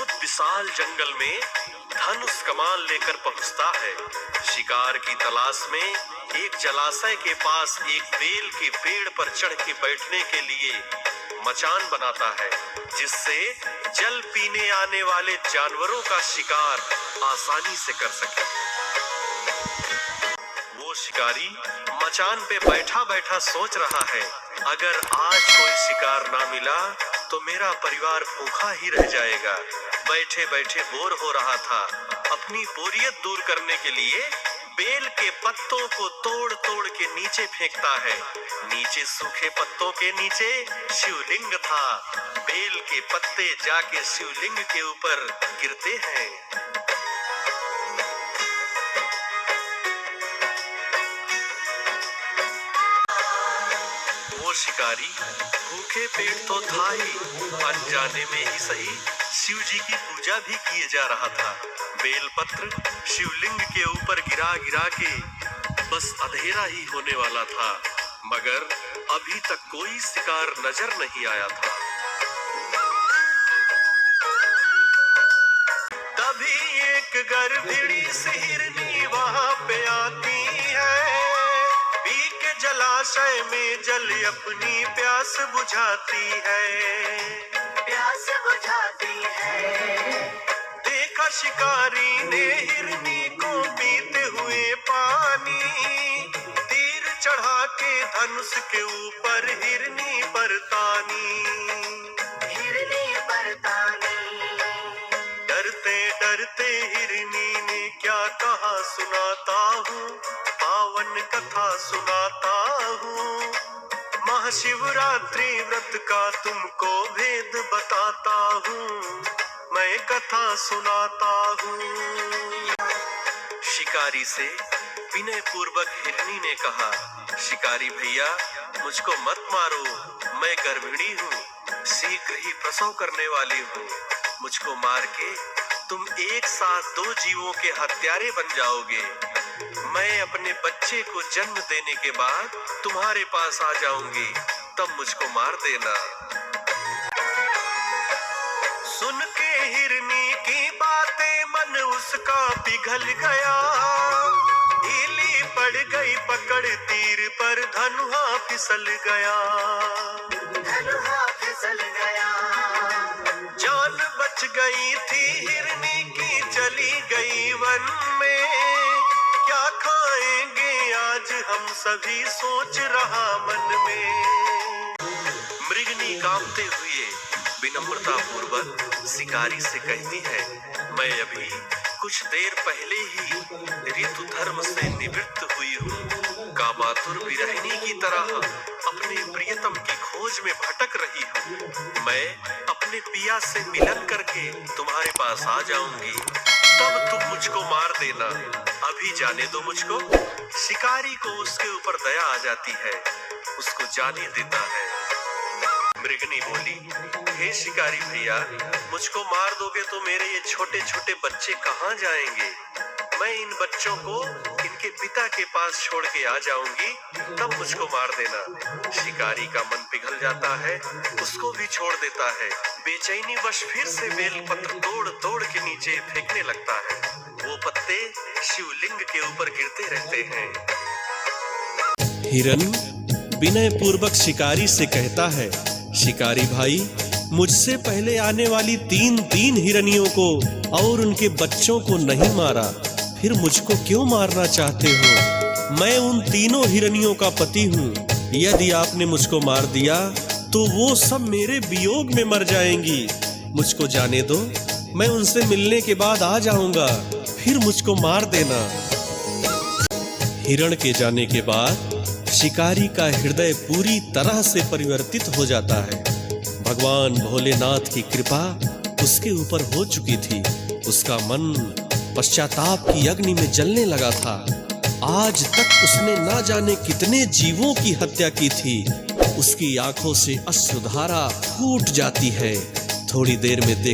बहुत विशाल जंगल में धनुष कमान लेकर पहुंचता है। शिकार की तलाश में एक जलाशय के पास एक बेल के पेड़ पर चढ़ के बैठने के लिए मचान बनाता है, जिससे जल पीने आने वाले जानवरों का शिकार आसानी से कर सके। वो शिकारी मचान पे बैठा बैठा सोच रहा है, अगर आज कोई शिकार ना मिला तो मेरा परिवार भूखा ही रह जाएगा। बैठे बैठे बोर हो रहा था। अपनी बोरियत दूर करने के लिए बेल के पत्तों को तोड़ तोड़ के नीचे फेंकता है। नीचे सूखे पत्तों के नीचे शिवलिंग था। बेल के पत्ते जाके शिवलिंग के ऊपर गिरते हैं। वो शिकारी भूखे पेट तो था ही, अनजाने में ही सही शिव जी की पूजा भी किए जा रहा था। बेलपत्र शिवलिंग के ऊपर गिरा गिरा के बस अंधेरा ही होने वाला था, मगर अभी तक कोई शिकार नजर नहीं आया था। तभी एक गर्भिणी सी हिरनी वहां पे आती है। पी के जलाशय में जल अपनी प्यास बुझाती है। प्यास बुझाती है। देखा शिकारी ने हिरनी को पीते हुए पानी, तीर चढ़ा के धनुष के ऊपर हिरनी पर तानी। हिरनी पर तानी। डरते डरते हिरनी ने क्या कहा सुनाता हूँ, पावन कथा सुनाता हूँ। महाशिवरात्रि व्रत का तुमको भेद बताता हूँ, मैं कथा सुनाता हूँ। शिकारी से विनय पूर्वक हिरनी ने कहा, शिकारी भैया मुझको मत मारो, मैं गर्भिणी हूँ, शीघ्र ही प्रसव करने वाली हूँ। मुझको मार के तुम एक साथ दो जीवों के हत्यारे बन जाओगे। मैं अपने बच्चे को जन्म देने के बाद तुम्हारे पास आ जाऊंगी, तब मुझको मार देना। सुन के हिरनी की बातें मन उसका पिघल गया। ढीली पड़ गई पकड़ तीर पर धनुहा फिसल गया। धनुहा फिसल गया। जान बच गई थी हिरनी की, चली गई वन में। क्या खाएंगे आज हम सभी सोच रहा मन में। मृगनी कांपते हुए विनम्रता पूर्वक शिकारी से कहती है, मैं अभी कुछ देर पहले ही ऋतु धर्म से निवृत्त हुई हूँ। कामातुर विरहिणी की तरह अपने प्रियतम की खोज में भटक रही हूँ। मैं अपने पिया से मिलन करके तुम्हारे पास आ जाऊंगी, तब तुम मुझको मार देना। अभी जाने दो मुझको। शिकारी को उसके ऊपर दया आ जाती है, उसको जाने देता है। मृगनी बोली, हे शिकारी भैया, मुझको मार दोगे तो मेरे ये छोटे छोटे बच्चे कहाँ जाएंगे। मैं इन बच्चों को इनके पिता के पास छोड़ के आ जाऊंगी, तब मुझको मार देना। शिकारी का मन पिघल जाता है, उसको भी छोड़ देता है। बेचैनी वश फिर से बेलपत्र तोड़ तोड़ के नीचे फेंकने लगता है। वो पत्ते शिवलिंग के ऊपर गिरते रहते हैं। हिरन विनय पूर्वक शिकारी से कहता है, शिकारी भाई, मुझसे पहले आने वाली तीन हिरनियों को और उनके बच्चों को नहीं मारा, फिर मुझको क्यों मारना चाहते हो। मैं उन तीनों हिरनियों का पति हूँ। यदि आपने मुझको मार दिया तो वो सब मेरे वियोग में मर जाएंगी। मुझको जाने दो, मैं उनसे मिलने के बाद आ जाऊंगा, फिर मुझको मार देना। हिरण के जाने के बाद शिकारी का हृदय पूरी तरह से परिवर्तित हो जाता है। भगवान भोलेनाथ की कृपा उसके ऊपर हो चुकी थी। उसका मन पश्चाताप की अग्नि में जलने लगा था। आज तक उसने ना जाने कितने जीवों की हत्या की थी। उसकी आंखों से अश्रुधारा फूट जाती है। थोड़ी देर में देख